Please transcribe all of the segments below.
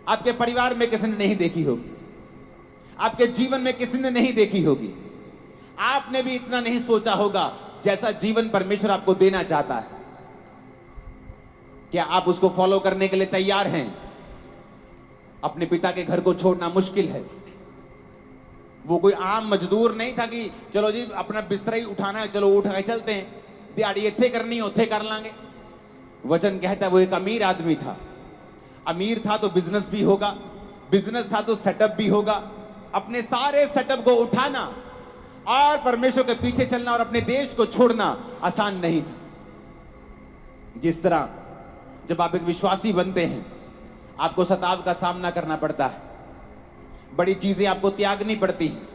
आपके परिवार में किसी ने नहीं देखी होगी, आपके जीवन में किसी ने नहीं देखी होगी, आपने भी इतना नहीं सोचा होगा जैसा जीवन परमेश्वर आपको देना चाहता है। क्या आप उसको फॉलो करने के लिए तैयार हैं? अपने पिता के घर को छोड़ना मुश्किल है। वो कोई आम मजदूर नहीं था कि चलो जी अपना बिस्तरा ही उठाना है, चलो उठ के चलते हैं, दिहाड़ी इत्थे करनी उथे कर लांगे। वचन कहता है वो एक अमीर आदमी था। अमीर था तो बिजनेस भी होगा, बिजनेस था तो सेटअप भी होगा। अपने सारे सेटअप को उठाना और परमेश्वर के पीछे चलना और अपने देश को छोड़ना आसान नहीं था। जिस तरह जब आप एक विश्वासी बनते हैं, आपको सताव का सामना करना पड़ता है, बड़ी चीजें आपको त्यागनी पड़ती हैं,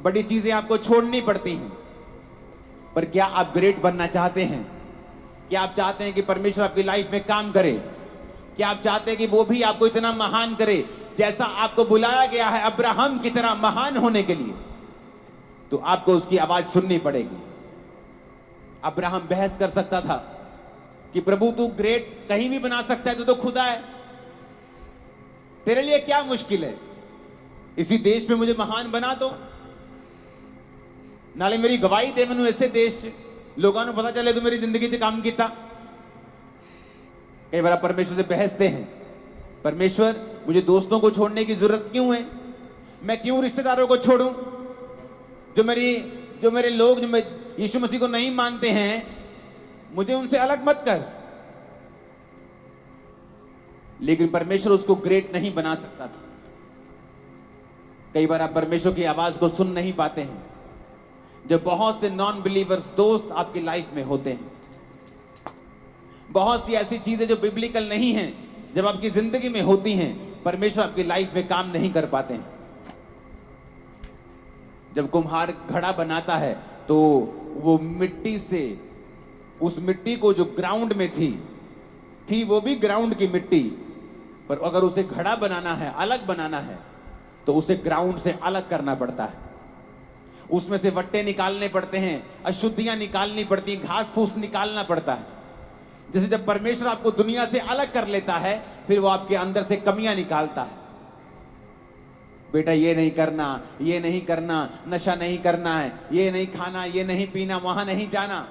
बड़ी चीजें आपको छोड़नी पड़ती हैं। पर क्या आप ग्रेट बनना चाहते हैं? क्या आप चाहते हैं कि परमेश्वर आपकी लाइफ में काम करे? क्या आप चाहते हैं कि वो भी आपको इतना महान करे जैसा आपको बुलाया गया है अब्राहम की तरह महान होने के लिए? तो आपको उसकी आवाज सुननी पड़ेगी। अब्राहम बहस कर सकता था कि प्रभु तू ग्रेट कहीं भी बना सकता है, तू तो खुदा है, तेरे लिए क्या मुश्किल है, इसी देश में मुझे महान बना दो, नाले मेरी गवाही दे, मैनू ऐसे देश लोगों को पता चले तू मेरी जिंदगी से काम किया। कई बार आप परमेश्वर से बहसते हैं, परमेश्वर मुझे दोस्तों को छोड़ने की जरूरत क्यों है? मैं क्यों रिश्तेदारों को छोड़ूं? जो मेरे लोग जो यीशु मसीह को नहीं मानते हैं, मुझे उनसे अलग मत कर। लेकिन परमेश्वर उसको ग्रेट नहीं बना सकता था। कई बार आप परमेश्वर की आवाज को सुन नहीं पाते हैं जब बहुत से नॉन बिलीवर्स दोस्त आपकी लाइफ में होते हैं। बहुत सी ऐसी चीजें जो बिब्लिकल नहीं हैं जब आपकी जिंदगी में होती हैं, परमेश्वर आपकी लाइफ में काम नहीं कर पाते हैं। जब कुम्हार घड़ा बनाता है तो वो मिट्टी से, उस मिट्टी को जो ग्राउंड में थी वो भी ग्राउंड की मिट्टी, पर अगर उसे घड़ा बनाना है, अलग बनाना है, तो उसे ग्राउंड से अलग करना पड़ता है। उसमें से वट्टे निकालने पड़ते हैं, अशुद्धियां निकालनी पड़ती हैं, घास फूस निकालना पड़ता है। जैसे जब परमेश्वर आपको दुनिया से अलग कर लेता है, फिर वो आपके अंदर से कमियां निकालता है। बेटा ये नहीं करना, ये नहीं करना, नशा नहीं करना है, ये नहीं खाना, ये नहीं पीना, वहां नहीं जाना।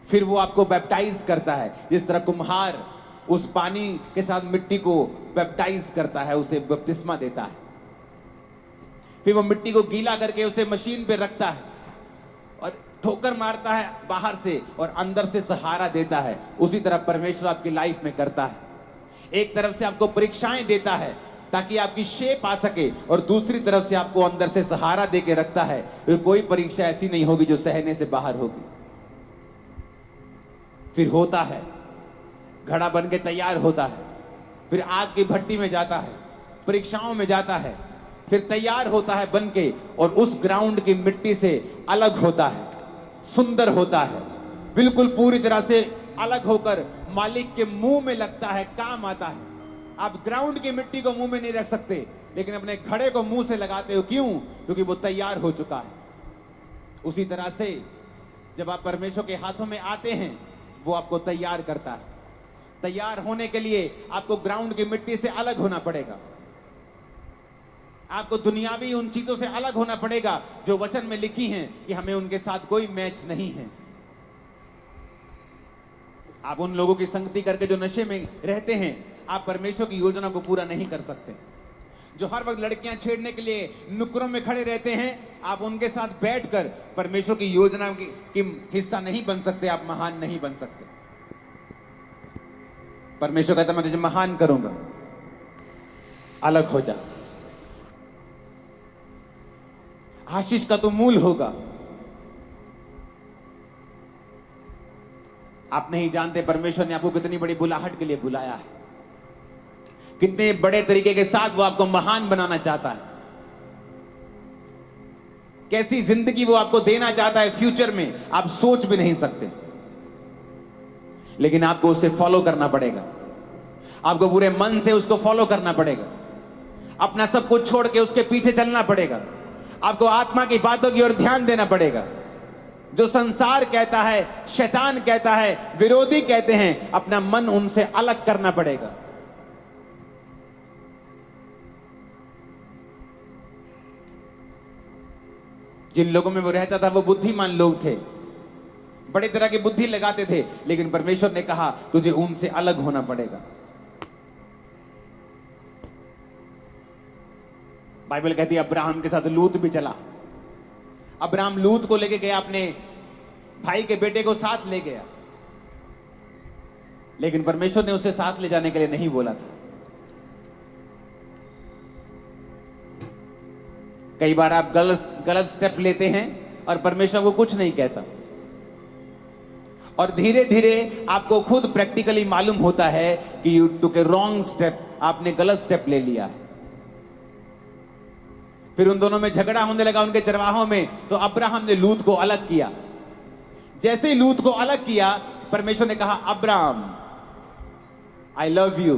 फिर वो आपको बैप्टाइज करता है, जिस तरह कुम्हार उस पानी के साथ मिट्टी को बैप्टाइज करता है, उसे बपतिस्मा देता है। फिर वो मिट्टी को गीला करके उसे मशीन पे रखता है और ठोकर मारता है बाहर से और अंदर से सहारा देता है। उसी तरह परमेश्वर आपकी लाइफ में करता है। एक तरफ से आपको परीक्षाएं देता है ताकि आपकी शेप आ सके, और दूसरी तरफ से आपको अंदर से सहारा दे के रखता है। कोई परीक्षा ऐसी नहीं होगी जो सहने से बाहर होगी। फिर होता है, घड़ा बन के तैयार होता है, फिर आग की भट्टी में जाता है, परीक्षाओं में जाता है, फिर तैयार होता है बन के, और उस ग्राउंड की मिट्टी से अलग होता है, सुंदर होता है, बिल्कुल पूरी तरह से अलग होकर मालिक के मुंह में लगता है, काम आता है। आप ग्राउंड की मिट्टी को मुंह में नहीं रख सकते, लेकिन अपने घड़े को मुंह से लगाते हो। क्यों? क्योंकि वो तैयार हो चुका है। उसी तरह से जब आप परमेश्वर के हाथों में आते हैं, वो आपको तैयार करता है। तैयार होने के लिए आपको ग्राउंड की मिट्टी से अलग होना पड़ेगा। आपको दुनियावी उन चीजों से अलग होना पड़ेगा जो वचन में लिखी हैं कि हमें उनके साथ कोई मैच नहीं है। आप उन लोगों की संगति करके जो नशे में रहते हैं, आप परमेश्वर की योजना को पूरा नहीं कर सकते। जो हर वक्त लड़कियां छेड़ने के लिए नुक्करों में खड़े रहते हैं, आप उनके साथ बैठकर परमेश्वर की योजना की हिस्सा नहीं बन सकते, आप महान नहीं बन सकते। परमेश्वर कहता मैं तुझे महान करूंगा, अलग हो जा, आशीष का तो मूल होगा। आप नहीं जानते परमेश्वर ने आपको कितनी बड़ी बुलाहट के लिए बुलाया है, कितने बड़े तरीके के साथ वो आपको महान बनाना चाहता है, कैसी जिंदगी वो आपको देना चाहता है फ्यूचर में, आप सोच भी नहीं सकते। लेकिन आपको उसे फॉलो करना पड़ेगा, आपको पूरे मन से उसको फॉलो करना पड़ेगा, अपना सब कुछ छोड़ के उसके पीछे चलना पड़ेगा। आपको आत्मा की बातों की ओर ध्यान देना पड़ेगा। जो संसार कहता है, शैतान कहता है, विरोधी कहते हैं, अपना मन उनसे अलग करना पड़ेगा। जिन लोगों में वो रहता था वो बुद्धिमान लोग थे, बड़े तरह की बुद्धि लगाते थे, लेकिन परमेश्वर ने कहा तुझे उनसे अलग होना पड़ेगा। बाइबल कहती है अब्राहम के साथ लूत भी चला। अब्राहम लूत को लेके गया, अपने भाई के बेटे को साथ ले गया, लेकिन परमेश्वर ने उसे साथ ले जाने के लिए नहीं बोला था। कई बार आप गलत स्टेप लेते हैं और परमेश्वर को कुछ नहीं कहता, और धीरे धीरे आपको खुद प्रैक्टिकली मालूम होता है कि you took A wrong step, आपने गलत स्टेप ले लिया। फिर उन दोनों में झगड़ा होने लगा उनके चरवाहों में, तो अब्राहम ने लूत को अलग किया। जैसे ही लूत को अलग किया, परमेश्वर ने कहा अब्राहम आई लव यू,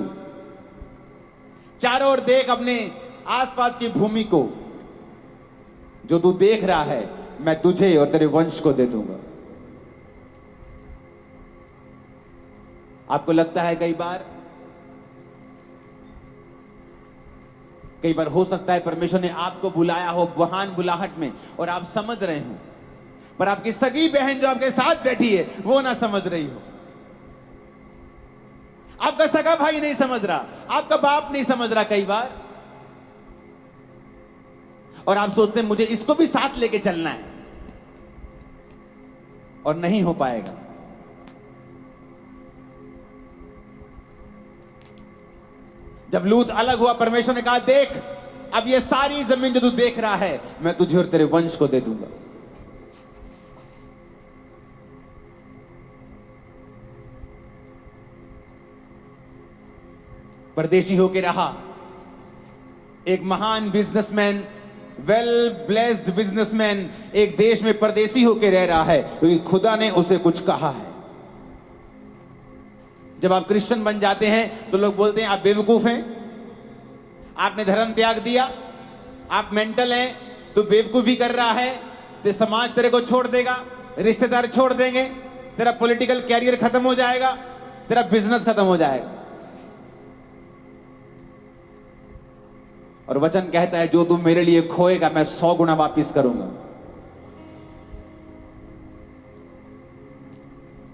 चारों ओर देख अपने आसपास की भूमि को, जो तू देख रहा है मैं तुझे और तेरे वंश को दे दूंगा। आपको लगता है कई बार हो सकता है परमेश्वर ने आपको बुलाया हो महान बुलाहट में और आप समझ रहे हो, पर आपकी सगी बहन जो आपके साथ बैठी है वो ना समझ रही हो, आपका सगा भाई नहीं समझ रहा, आपका बाप नहीं समझ रहा कई बार, और आप सोचते हैं मुझे इसको भी साथ लेके चलना है, और नहीं हो पाएगा। जब लूत अलग हुआ, परमेश्वर ने कहा देख अब ये सारी जमीन जो तू देख रहा है मैं तुझे और तेरे वंश को दे दूंगा। परदेशी होके रहा, एक महान बिजनेसमैन, वेल ब्लेस्ड बिजनेसमैन एक देश में परदेशी होके रह रहा है क्योंकि खुदा ने उसे कुछ कहा है। जब आप क्रिश्चियन बन जाते हैं तो लोग बोलते हैं आप बेवकूफ हैं, आपने धर्म त्याग दिया, आप मेंटल हैं, तू बेवकूफी कर रहा है, तो समाज तेरे को छोड़ देगा, रिश्तेदार छोड़ देंगे, तेरा पॉलिटिकल कैरियर खत्म हो जाएगा, तेरा बिजनेस खत्म हो जाएगा। और वचन कहता है जो तू मेरे लिए खोएगा मैं 100 गुना वापिस करूंगा।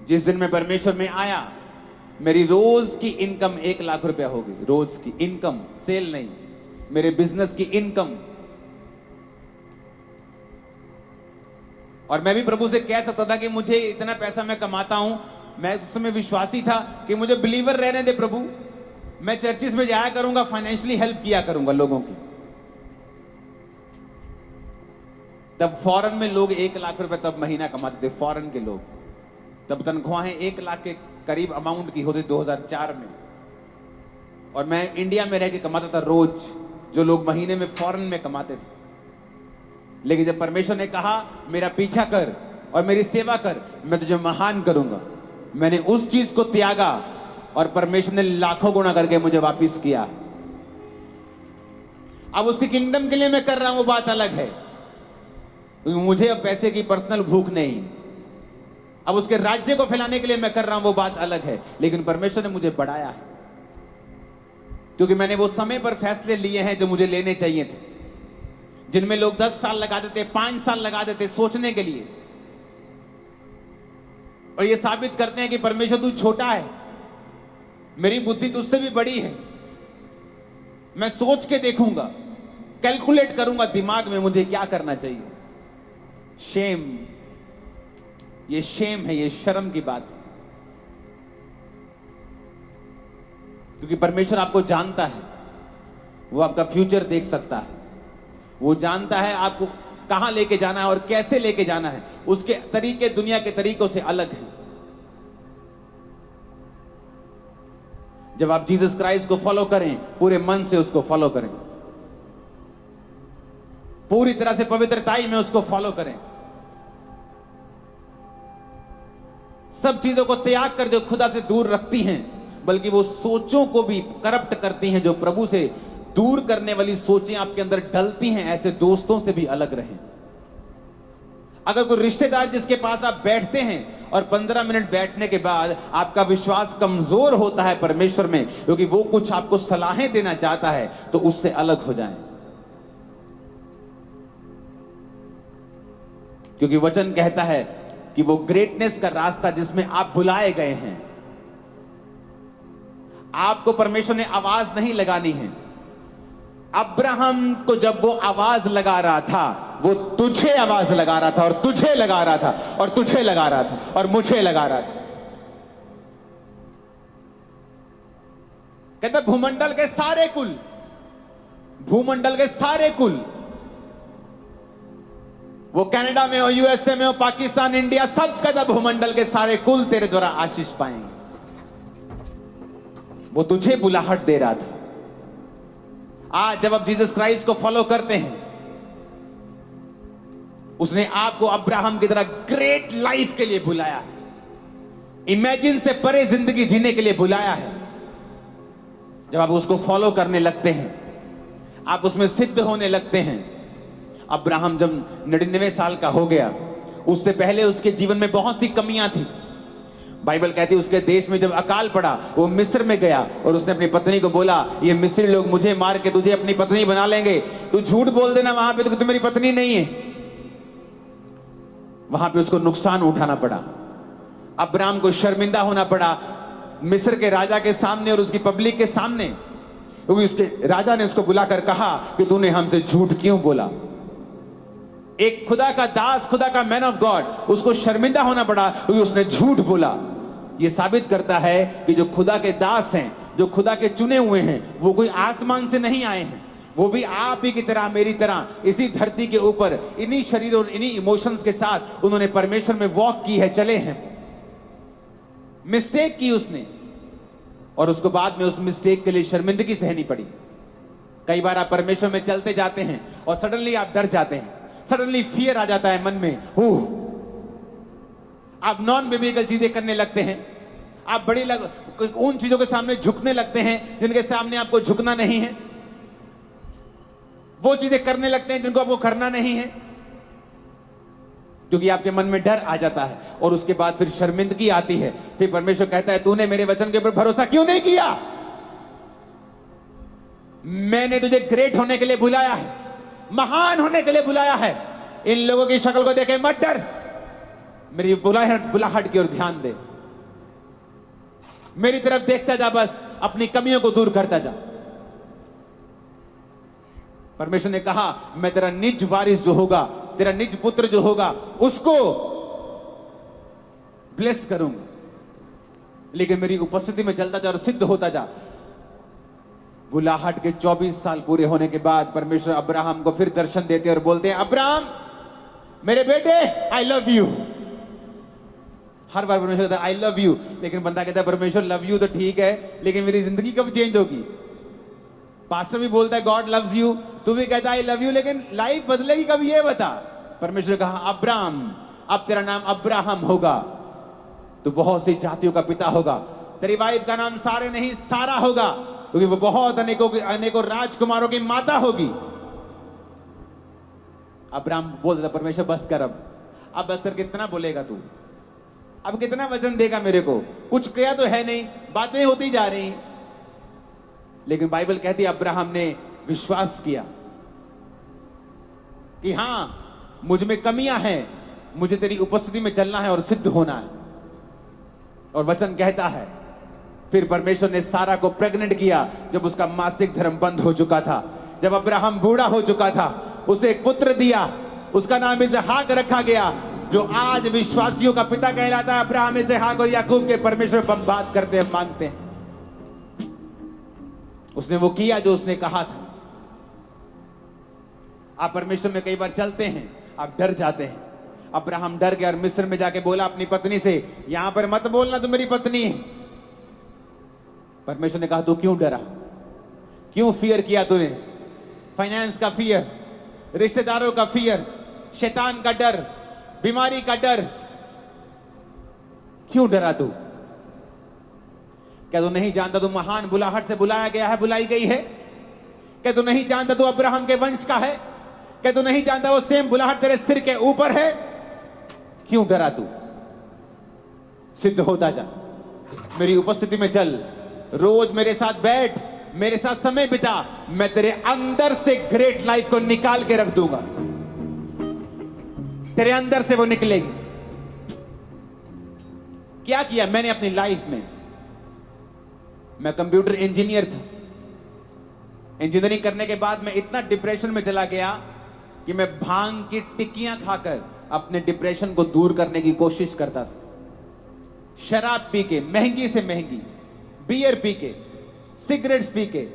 जिस दिन मैं परमेश्वर में आया, मेरी रोज की इनकम 1 लाख रुपया होगी, रोज की इनकम, सेल नहीं, मेरे बिजनेस की इनकम। और मैं भी प्रभु से कह सकता था कि मुझे इतना पैसा मैं कमाता हूं, मैं उस समय विश्वासी था कि मुझे बिलीवर रहने दे प्रभु, मैं चर्चिस में जाया करूंगा, फाइनेंशियली हेल्प किया करूंगा लोगों की। तब फॉरेन में लोग 1 लाख रुपए तब महीना कमाते थे, फॉरेन के लोग, तब तनख्वाहें 1 लाख के करीब अमाउंट की होती 2004 में, और मैं इंडिया में रह के कमाता था रोज, जो लोग महीने में फॉरेन में कमाते थे। लेकिन जब परमेश्वर ने कहा मेरा पीछा कर और मेरी सेवा कर, मैं तुझे महान करूंगा, मैंने उस चीज को त्यागा और परमेश्वर ने लाखों गुना करके मुझे वापिस किया। अब उसके किंगडम के लिए मैं कर रहा हूं, वो बात अलग है, क्योंकि मुझे अब पैसे की पर्सनल भूख नहीं, अब उसके राज्य को फैलाने के लिए मैं कर रहा हूं, वो बात अलग है। लेकिन परमेश्वर ने मुझे बढ़ाया है, क्योंकि मैंने वो समय पर फैसले लिए हैं जो मुझे लेने चाहिए थे, जिनमें लोग 10 साल लगा देते, 5 साल लगा देते सोचने के लिए, और ये साबित करते हैं कि परमेश्वर तू छोटा है, मेरी बुद्धि तुझसे भी बड़ी है, मैं सोच के देखूंगा, कैलकुलेट करूंगा दिमाग में मुझे क्या करना चाहिए। शेम, ये शेम है, ये शर्म की बात है, क्योंकि परमेश्वर आपको जानता है, वो आपका फ्यूचर देख सकता है, वो जानता है आपको कहां लेके जाना है और कैसे लेके जाना है। उसके तरीके दुनिया के तरीकों से अलग हैं। जब आप जीसस क्राइस्ट को फॉलो करें, पूरे मन से उसको फॉलो करें, पूरी तरह से पवित्रताई में उसको फॉलो करें, सब चीजों को त्याग कर जो खुदा से दूर रखती हैं, बल्कि वो सोचों को भी करप्ट करती हैं, जो प्रभु से दूर करने वाली सोचें आपके अंदर डलती हैं, ऐसे दोस्तों से भी अलग रहें। अगर कोई रिश्तेदार जिसके पास आप बैठते हैं और 15 मिनट बैठने के बाद आपका विश्वास कमजोर होता है परमेश्वर में, क्योंकि वो कुछ आपको सलाहें देना चाहता है, तो उससे अलग हो जाएं। क्योंकि वचन कहता है कि वो ग्रेटनेस का रास्ता जिसमें आप बुलाए गए हैं, आपको परमेश्वर ने आवाज नहीं लगानी है। अब्राहम को जब वो आवाज लगा रहा था, वो तुझे आवाज लगा रहा था और तुझे लगा रहा था और तुझे लगा रहा था और मुझे लगा रहा था। कहते भूमंडल के सारे कुल, भूमंडल के सारे कुल, वो कनाडा में हो, यूएसए में हो, पाकिस्तान, इंडिया, सब कहता भूमंडल के सारे कुल तेरे द्वारा आशीष पाएंगे। वो तुझे बुलाहट दे रहा था। आज जब आप जीसस क्राइस्ट को फॉलो करते हैं, उसने आपको अब्राहम की तरह ग्रेट लाइफ के लिए बुलाया है, इमेजिन से परे जिंदगी जीने के लिए बुलाया है। जब आप उसको फॉलो करने लगते हैं, आप उसमें सिद्ध होने लगते हैं। अब्राहम जब 99 साल का हो गया, उससे पहले उसके जीवन में बहुत सी कमियां थी। बाइबल कहती है उसके देश में जब अकाल पड़ा, वो मिस्र में गया और उसने अपनी पत्नी को बोला, ये मिस्री लोग मुझे मार के तुझे अपनी पत्नी बना लेंगे, तू झूठ बोल देना वहां पे तो मेरी पत्नी नहीं है। वहां पे उसको नुकसान उठाना पड़ा, अब्राहम को शर्मिंदा होना पड़ा मिस्र के राजा के सामने और उसकी पब्लिक के सामने, क्योंकि उसके राजा ने उसको बुलाकर कहा कि तूने हमसे झूठ क्यों बोला। एक खुदा का दास, खुदा का मैन ऑफ गॉड, उसको शर्मिंदा होना पड़ा क्योंकि उसने झूठ बोला। यह साबित करता है कि जो खुदा के दास हैं, जो खुदा के चुने हुए हैं, वो कोई आसमान से नहीं आए हैं। वो भी आप ही की तरह, मेरी तरह, इसी धरती के ऊपर इन्हीं शरीर और इन्हीं इमोशंस के साथ उन्होंने परमेश्वर में वॉक की है, चले हैं। मिस्टेक की उसने, और उसको बाद में उस मिस्टेक के लिए शर्मिंदगी सहनी पड़ी। कई बार आप परमेश्वर में चलते जाते हैं और सडनली आप डर जाते हैं, सडनली फियर आ जाता है मन में, आप नॉन बिब्लिकल चीजें करने लगते हैं, आप उन चीजों के सामने झुकने लगते हैं जिनके सामने आपको झुकना नहीं है, वो चीजें करने लगते हैं जिनको आपको करना नहीं है, क्योंकि आपके मन में डर आ जाता है। और उसके बाद फिर शर्मिंदगी आती है। फिर परमेश्वर कहता है, तूने मेरे वचन के ऊपर भरोसा क्यों नहीं किया? मैंने तुझे ग्रेट होने के लिए बुलाया है, महान होने के लिए बुलाया है। इन लोगों की शक्ल को देखे मत डर, मेरी बुलाहट की ओर ध्यान दे, मेरी तरफ देखता जा, बस अपनी कमियों को दूर करता जा। परमेश्वर ने कहा, मैं तेरा निज वारिस जो होगा, तेरा निज पुत्र जो होगा, उसको ब्लेस करूंगा, लेकिन मेरी उपस्थिति में चलता जा और सिद्ध होता जा। बुलाहट के 24 साल पूरे होने के बाद परमेश्वर अब्राहम को फिर दर्शन देते और बोलते हैं, अब्राहम मेरे बेटे, आई लव यू। हर बार परमेश्वर कहता है आई लव यू, लेकिन बंदा कहता है परमेश्वर लव यू तो ठीक है, लेकिन मेरी जिंदगी कब चेंज होगी? पास्टर भी बोलता है गॉड लव्स यू, तू भी कहता है आई लव यू, लेकिन लाइफ बदलेगी कब ये बता। परमेश्वर ने कहा, अब्राहम, अब तेरा नाम अब्राहम होगा, तू बहुत सी जातियों का पिता होगा। तेरी वाइफ का नाम सारे नहीं सारा होगा, क्योंकि वो बहुत अनेकों राजकुमारों की माता होगी। अब्राहम बोल देता, परमेश्वर बस कर, अब बस कर, कितना बोलेगा तू, अब कितना वचन देगा मेरे को? कुछ किया तो है नहीं, बातें होती जा रही। लेकिन बाइबल कहती है अब्राहम ने विश्वास किया कि हां, मुझ में कमियां हैं, मुझे तेरी उपस्थिति में चलना है और सिद्ध होना है। और वचन कहता है फिर परमेश्वर ने सारा को प्रेग्नेंट किया जब उसका मासिक धर्म बंद हो चुका था, जब अब्राहम बूढ़ा हो चुका था। उसे एक पुत्र दिया, उसका नाम इसहाक रखा गया, जो आज विश्वासियों का पिता कहलाता है। अब्राहम, इसहाक और याकूब के परमेश्वर पर बात करते हैं, मांगते हैं। उसने वो किया जो उसने कहा था। आप परमेश्वर में कई बार चलते हैं, आप डर जाते हैं। अब्राहम डर गया और मिस्र में जाके बोला अपनी पत्नी से, यहां पर मत बोलना तो मेरी पत्नी है। परमेश्वर ने कहा, तू क्यों डरा, क्यों फियर किया तूने? फाइनेंस का फियर, रिश्तेदारों का फियर, शैतान का डर, बीमारी का डर, क्यों डरा तू? क्या तू नहीं जानता तू महान बुलाहट से बुलाया गया है, बुलाई गई है? क्या तू नहीं जानता तू अब्राहम के वंश का है? क्या तू नहीं जानता वो सेम बुलाहट तेरे सिर के ऊपर है? क्यों डरा तू? सिद्ध होता जा, मेरी उपस्थिति में चल, रोज मेरे साथ बैठ, मेरे साथ समय बिता, मैं तेरे अंदर से ग्रेट लाइफ को निकाल के रख दूंगा। तेरे अंदर से वो निकलेगी। क्या किया मैंने अपनी लाइफ में? मैं कंप्यूटर इंजीनियर था। इंजीनियरिंग करने के बाद मैं इतना डिप्रेशन में चला गया कि मैं भांग की टिक्कियां खाकर अपने डिप्रेशन को दूर करने की कोशिश करता था। शराब पी के, महंगी से महंगी बियर पी के, सिगरेट्स पी के,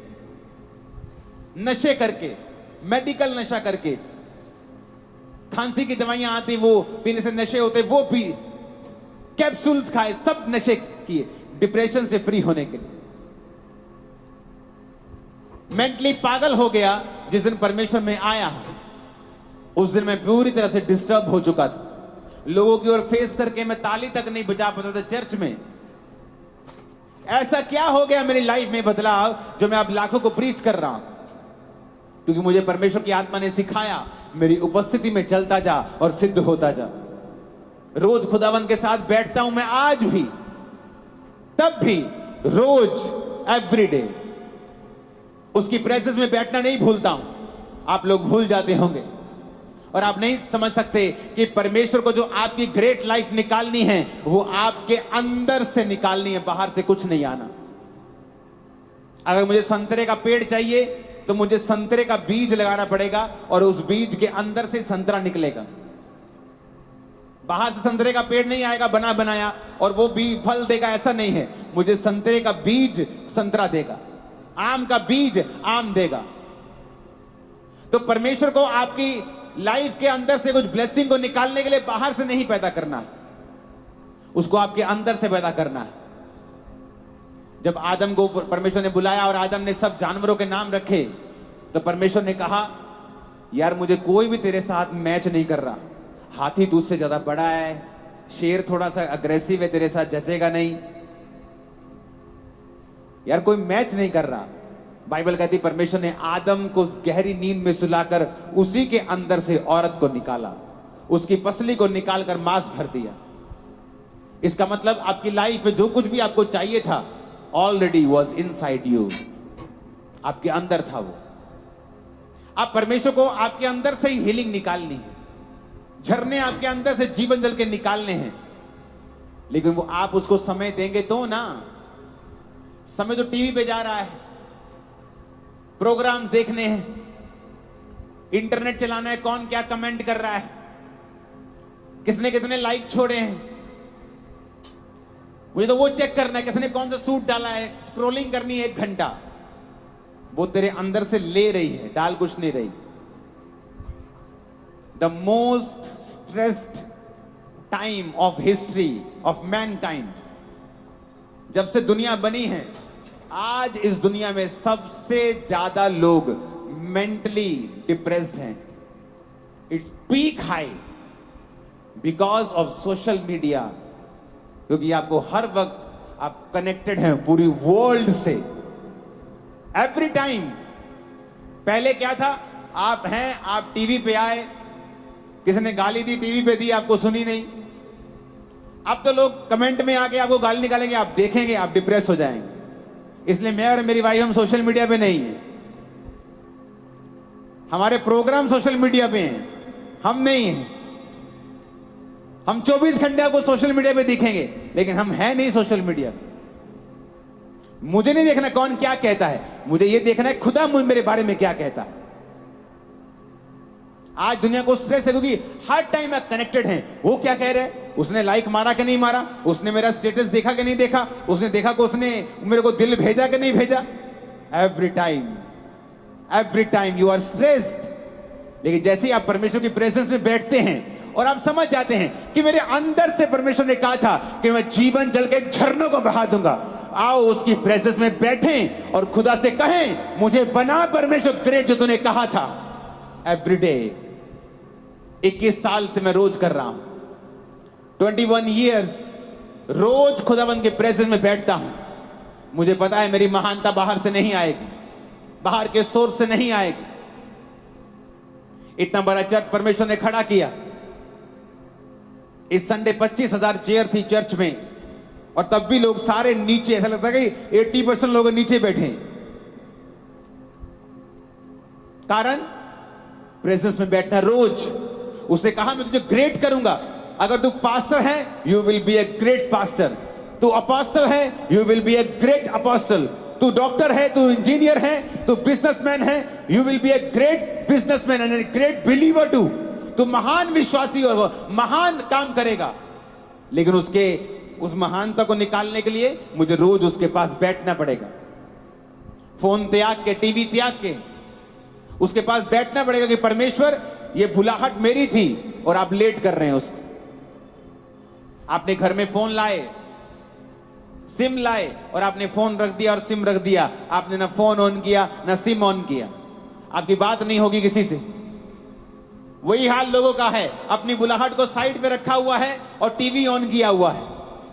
नशे करके, मेडिकल नशा करके, खांसी की दवाइयां आती वो पीने से नशे होते, वो पी, कैप्सूल्स खाए, सब नशे किए डिप्रेशन से फ्री होने के लिए। मेंटली पागल हो गया। जिस दिन परमेश्वर में आया उस दिन मैं पूरी तरह से डिस्टर्ब हो चुका था। लोगों की ओर फेस करके मैं ताली तक नहीं बजा पाता था चर्च में। ऐसा क्या हो गया मेरी लाइफ में बदलाव जो मैं अब लाखों को प्रीच कर रहा हूं? क्योंकि मुझे परमेश्वर की आत्मा ने सिखाया, मेरी उपस्थिति में चलता जा और सिद्ध होता जा। रोज खुदावंद के साथ बैठता हूं मैं, आज भी, तब भी, रोज, एवरीडे उसकी प्रेजेंस में बैठना नहीं भूलता हूं। आप लोग भूल जाते होंगे और आप नहीं समझ सकते कि परमेश्वर को जो आपकी ग्रेट लाइफ निकालनी है वो आपके अंदर से निकालनी है, बाहर से कुछ नहीं आना। अगर मुझे संतरे का पेड़ चाहिए तो मुझे संतरे का बीज लगाना पड़ेगा और उस बीज के अंदर से संतरा निकलेगा। बाहर से संतरे का पेड़ नहीं आएगा बना बनाया और वो बीज फल देगा, ऐसा नहीं है। मुझे संतरे का बीज संतरा देगा, आम का बीज आम देगा। तो परमेश्वर को आपकी लाइफ के अंदर से कुछ ब्लेसिंग को निकालने के लिए बाहर से नहीं पैदा करना है, उसको आपके अंदर से पैदा करना है। जब आदम को परमेश्वर ने बुलाया और आदम ने सब जानवरों के नाम रखे तो परमेश्वर ने कहा, यार मुझे कोई भी तेरे साथ मैच नहीं कर रहा। हाथी तुझसे ज्यादा बड़ा है, शेर थोड़ा सा अग्रेसिव है, तेरे साथ जचेगा नहीं, यार कोई मैच नहीं कर रहा। बाइबल कहती परमेश्वर ने आदम को गहरी नींद में सुलाकर उसी के अंदर से औरत को निकाला, उसकी पसली को निकालकर मांस भर दिया। इसका मतलब आपकी लाइफ में जो कुछ भी आपको चाहिए था ऑलरेडी वॉज इनसाइड यू, आपके अंदर था वो। आप परमेश्वर को आपके अंदर से ही हीलिंग निकालनी है, झरने आपके अंदर से जीवन जल के निकालने हैं, लेकिन वो आप उसको समय देंगे तो ना। समय तो टीवी पे जा रहा है, प्रोग्राम्स देखने हैं, इंटरनेट चलाना है, कौन क्या कमेंट कर रहा है, किसने कितने लाइक छोड़े हैं, मुझे तो वो चेक करना है किसने कौन सा सूट डाला है। स्क्रोलिंग करनी है 1 घंटा, वो तेरे अंदर से ले रही है, डाल कुछ नहीं रही। The most stressed time of history of Mankind, जब से दुनिया बनी है, आज इस दुनिया में सबसे ज्यादा लोग मेंटली डिप्रेस्ड हैं। Its peak high because of social media, क्योंकि आपको हर वक्त आप कनेक्टेड हैं पूरी वर्ल्ड से, एवरी टाइम। पहले क्या था, आप हैं, आप टीवी पे आए, किसी ने गाली दी टीवी पे दी, आपको सुनी नहीं। अब तो लोग कमेंट में आके आपको गाली निकालेंगे, आप देखेंगे, आप डिप्रेस हो जाएंगे। इसलिए मैं और मेरी वाइफ हम सोशल मीडिया पे नहीं है, हमारे प्रोग्राम सोशल मीडिया पे हैं, हम नहीं हैं। हम 24 घंटे आपको सोशल मीडिया पे दिखेंगे, लेकिन हम हैं नहीं सोशल मीडिया पे। मुझे नहीं देखना कौन क्या कहता है, मुझे ये देखना है खुदा मेरे बारे में क्या कहता है। आज दुनिया को स्ट्रेस है क्योंकि हर टाइम आप कनेक्टेड हैं। वो क्या कह रहे हैं, उसने लाइक मारा कि नहीं मारा, उसने मेरा स्टेटस देखा कि नहीं देखा, उसने देखा कि उसने मेरे को दिल भेजा कि नहीं भेजा। Every time you are stressed. लेकिन जैसे ही आप परमेश्वर की प्रेजेंस में बैठते हैं और आप समझ जाते हैं कि मेरे अंदर से परमेश्वर ने कहा था कि मैं जीवन जल के झरनों को बहा दूंगा, आओ उसकी प्रेजेंस में बैठें और खुदा से कहें, मुझे बना परमेश्वर ग्रेट जो तूने कहा था। एवरीडे 21 साल से मैं रोज कर रहा हूं, 21 ईयर्स रोज खुदाबंद के प्रेजेंस में बैठता हूं। मुझे पता है मेरी महानता बाहर से नहीं आएगी, बाहर के सोर्स से नहीं आएगी। इतना बड़ा चर्च परमेश्वर ने खड़ा किया। इस संडे 25,000 चेयर थी चर्च में, और तब भी लोग सारे नीचे, ऐसा लगता है कि 80% लोग नीचे बैठे। कारण प्रेजेंस में बैठना रोज। उसने कहा मैं तुझे ग्रेट करूंगा। अगर तू पास्टर है, you will be a great pastor. तू अपोस्टल है, you will be a great apostle. तू डॉक्टर है, तू इंजीनियर है, तू बिजनेसमैन है, you will be a great businessman and a great believer too. तू महान विश्वासी और महान काम करेगा। लेकिन उसके उस महानता को निकालने के लिए मुझे रोज उसके पास बैठना पड़ेगा। फोन त्याग के, टीवी त्याग के उसके पास बैठना पड़ेगा कि परमेश्वर, ये बुलाहट मेरी थी और आप लेट कर रहे हैं उसको। आपने घर में फोन लाए, सिम लाए और आपने फोन रख दिया और सिम रख दिया। आपने ना फोन ऑन किया ना सिम ऑन किया। आपकी बात नहीं होगी किसी से। वही हाल लोगों का है, अपनी बुलाहट को साइड पे रखा हुआ है और टीवी ऑन किया हुआ है।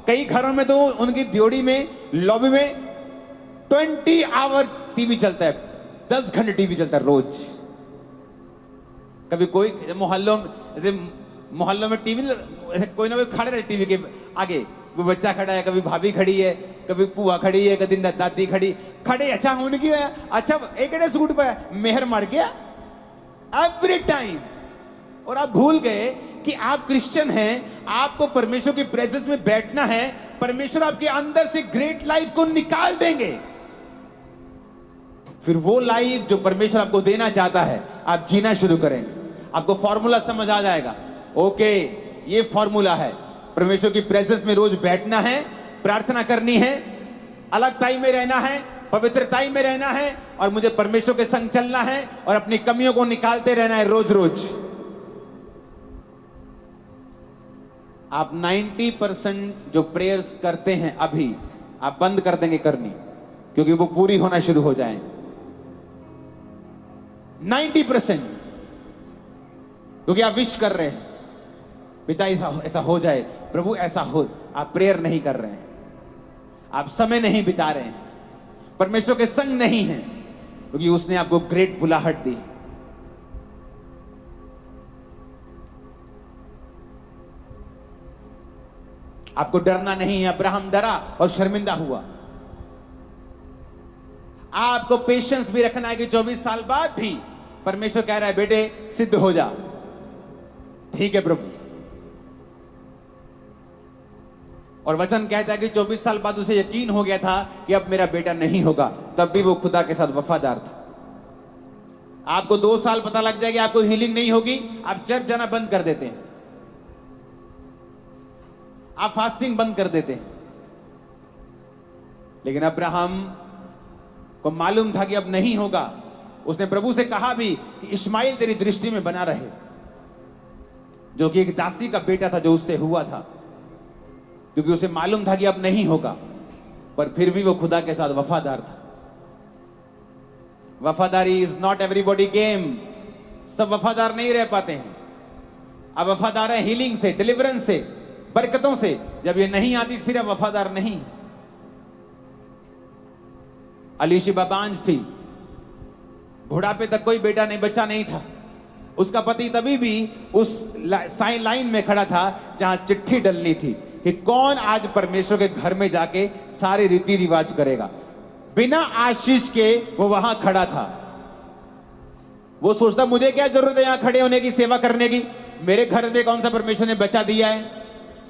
कई घरों में तो उनकी ड्योढ़ी में, लॉबी में 20 आवर टीवी चलता है, 10 घंटे टीवी चलता है रोज। कभी कोई मोहल्लों में टीवी, कोई ना कोई खड़े रहे टीवी के आगे। कोई बच्चा खड़ा है, कभी भाभी खड़ी है, कभी पुआ खड़ी है, कभी दादी खड़े। अच्छा उनकी, अच्छा एक सूट पे मेहर मर गया एवरी टाइम। और आप भूल गए कि आप क्रिश्चियन हैं, आपको परमेश्वर की प्रेजेंस में बैठना है। परमेश्वर आपके अंदर से ग्रेट लाइफ को निकाल देंगे। फिर वो लाइफ जो परमेश्वर आपको देना चाहता है, आप जीना शुरू करेंगे। आपको फॉर्मूला समझ आ जाएगा। ओके, ये फॉर्मूला है। परमेश्वर की प्रेजेंस में रोज बैठना है, प्रार्थना करनी है, अलग टाइम में रहना है, पवित्रताई में रहना है और मुझे परमेश्वर के संग चलना है और अपनी कमियों को निकालते रहना है रोज रोज। आप 90% जो प्रेयर्स करते हैं अभी, आप बंद कर देंगे करनी, क्योंकि वो पूरी होना शुरू हो जाए। 90%, क्योंकि आप विश कर रहे हैं, पिता ऐसा हो जाए, प्रभु ऐसा हो। आप प्रेयर नहीं कर रहे हैं, आप समय नहीं बिता रहे हैं, परमेश्वर के संग नहीं हैं, क्योंकि उसने आपको ग्रेट बुलाहट दी। आपको डरना नहीं है। अब्राहम डरा और शर्मिंदा हुआ। आपको पेशेंस भी रखना है कि 24 साल बाद भी परमेश्वर कह रहा है, बेटे सिद्ध हो जा। ठीक है प्रभु। और वचन कहता है कि 24 साल बाद उसे यकीन हो गया था कि अब मेरा बेटा नहीं होगा, तब भी वो खुदा के साथ वफादार था। आपको 2 साल पता लग जाएगा आपको हीलिंग नहीं होगी, आप चर्च जाना बंद कर देते हैं, आप फास्टिंग बंद कर देते हैं। लेकिन अब्राहम को मालूम था कि अब नहीं होगा। उसने प्रभु से कहा भी कि इश्माइल तेरी दृष्टि में बना रहे, जो कि एक दासी का बेटा था जो उससे हुआ था, क्योंकि उसे मालूम था कि अब नहीं होगा। पर फिर भी वो खुदा के साथ वफादार था। वफादारी इज नॉट एवरीबॉडी गेम। सब वफादार नहीं रह पाते हैं। अब वफादार है हीलिंग से, डिलीवरेंस से, बरकतों से। जब ये नहीं आती फिर अब वफादार नहीं। अलीशिबा बांझ थी, बुढ़ापे तक कोई बेटा नहीं, बच्चा नहीं था। उसका पति तभी भी उस लाइन में खड़ा था जहां चिट्ठी डलनी थी कि कौन आज परमेश्वर के घर में जाके सारे रीति रिवाज करेगा। बिना आशीष के वो वहां खड़ा था। वो सोचता मुझे क्या जरूरत है यहां खड़े होने की, सेवा करने की। मेरे घर में कौन सा परमेश्वर ने बच्चा दिया है।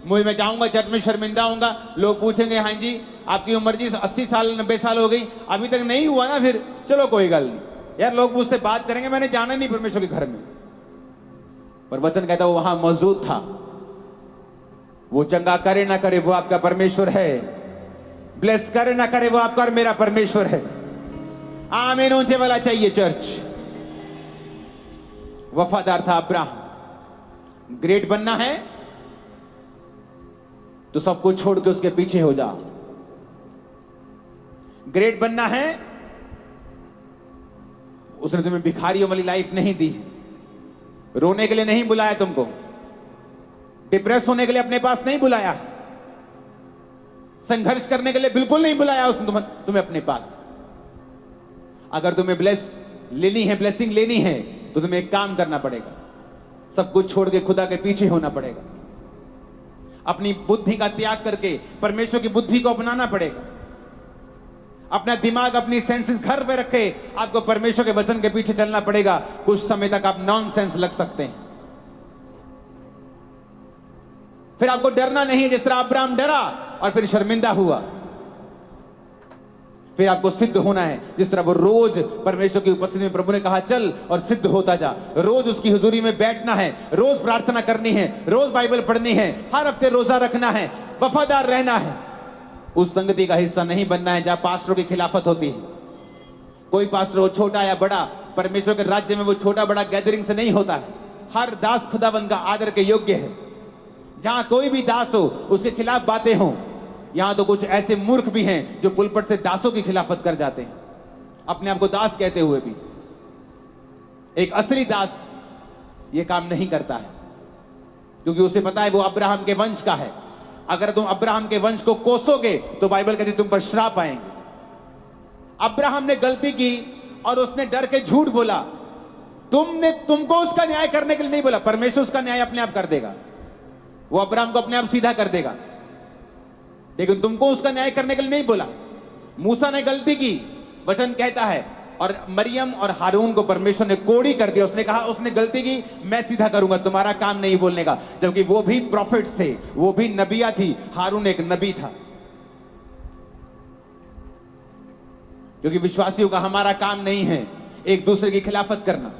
मैं जाऊंगा चर्च में, शर्मिंदा होऊंगा, लोग पूछेंगे हाँ जी आपकी उम्र जी 80 साल 90 साल हो गई, अभी तक नहीं हुआ ना, फिर चलो कोई गल नहीं यार, लोग मुझसे बात करेंगे, मैंने जाना नहीं परमेश्वर के घर में। पर वचन कहता वो वहां मौजूद था। वो चंगा करे ना करे वो आपका परमेश्वर है, ब्लेस करे ना करे वो आपका और मेरा परमेश्वर है। आमीन ऊंचे वाला चाहिए चर्च। वफादार था अब्राहम। ग्रेट बनना है तो सब कुछ छोड़ के उसके पीछे हो जा। ग्रेट बनना है, उसने तुम्हें भिखारियों वाली लाइफ नहीं दी। रोने के लिए नहीं बुलाया तुमको, डिप्रेस होने के लिए अपने पास नहीं बुलाया, संघर्ष करने के लिए बिल्कुल नहीं बुलाया उसने तुम्हें अपने पास। अगर तुम्हें ब्लेसिंग लेनी है तो तुम्हें एक काम करना पड़ेगा, सब कुछ छोड़ के खुदा के पीछे होना पड़ेगा। अपनी बुद्धि का त्याग करके परमेश्वर की बुद्धि को अपनाना पड़ेगा। अपना दिमाग, अपनी सेंसेस घर पे रखे, आपको परमेश्वर के वचन के पीछे चलना पड़ेगा। कुछ समय तक आप नॉनसेंस लग सकते हैं, फिर आपको डरना नहीं है जिस तरह अब्राहम डरा और फिर शर्मिंदा हुआ। फिर आपको सिद्ध होना है जिस तरह वो रोज परमेश्वर की उपस्थिति में प्रभु ने कहा चल और सिद्ध होता जा। रोज उसकी हुजूरी में बैठना है, रोज प्रार्थना करनी है, रोज बाइबल पढ़नी है, हर हफ्ते रोजा रखना है, वफादार रहना है। उस संगति का हिस्सा नहीं बनना है जहां पास्टरों की खिलाफत होती है। कोई पास्टर हो छोटा या बड़ा, परमेश्वर के राज्य में वो छोटा बड़ा गैदरिंग से नहीं होता है। हर दास खुदाबंद का आदर के योग्य है। जहां कोई भी दास हो उसके खिलाफ बातें हों। यहां तो कुछ ऐसे मूर्ख भी हैं जो पुलपट से दासों की खिलाफत कर जाते हैं, अपने आप को दास कहते हुए भी। एक असली दास ये काम नहीं करता है, क्योंकि उसे पता है वो अब्राहम के वंश का है। अगर तुम अब्राहम के वंश को कोसोगे तो बाइबल कहती तुम पर श्राप आएंगे। अब्राहम ने गलती की और उसने डर के झूठ बोला। तुमको उसका न्याय करने के लिए नहीं बोला, परमेश्वर उसका न्याय अपने आप कर देगा। वो अब्राहम को अपने आप सीधा कर देगा, लेकिन तुमको उसका न्याय करने के लिए नहीं बोला। मूसा ने गलती की, वचन कहता है, और मरियम और हारून को परमेश्वर ने कोड़ी कर दिया। उसने कहा उसने गलती की, मैं सीधा करूंगा, तुम्हारा काम नहीं बोलने का। जबकि वो भी प्रॉफिट्स थे, वो भी नबिया थी, हारून एक नबी था। क्योंकि विश्वासियों का हमारा काम नहीं है एक दूसरे की खिलाफत करना,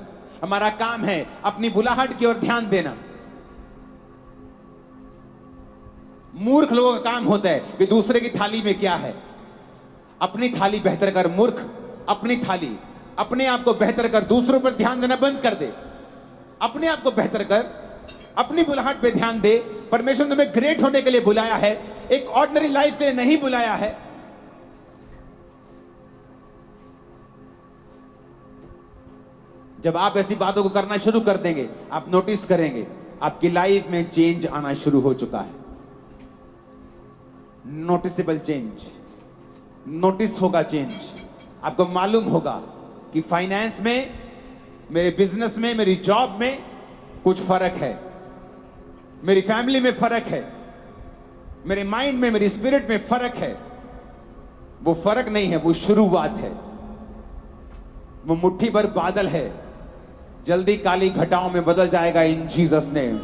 हमारा काम है अपनी बुलाहट की ओर ध्यान देना। मूर्ख लोगों का काम होता है कि दूसरे की थाली में क्या है, अपनी थाली बेहतर कर। मूर्ख अपनी थाली, अपने आप को बेहतर कर, दूसरों पर ध्यान देना बंद कर दे। अपने आप को बेहतर कर, अपनी बुलाहट पे ध्यान दे। परमेश्वर ने तुम्हें ग्रेट होने के लिए बुलाया है, एक ऑर्डिनरी लाइफ के लिए नहीं बुलाया है। जब आप ऐसी बातों को करना शुरू कर देंगे, आप नोटिस करेंगे आपकी लाइफ में चेंज आना शुरू हो चुका है। नोटिसेबल चेंज, नोटिस होगा चेंज। आपको मालूम होगा कि फाइनेंस में, मेरे बिजनेस में, मेरी जॉब में कुछ फर्क है, मेरी फैमिली में फर्क है, मेरे माइंड में, मेरी स्पिरिट में फर्क है। वो फर्क नहीं है, वो शुरुआत है। वो मुट्ठी भर बादल है, जल्दी काली घटाओं में बदल जाएगा इन जीसस नेम।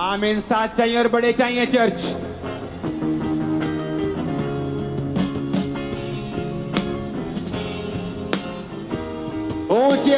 आमीन। साथ चाहिए और बड़े चाहिए चर्च। ऊंची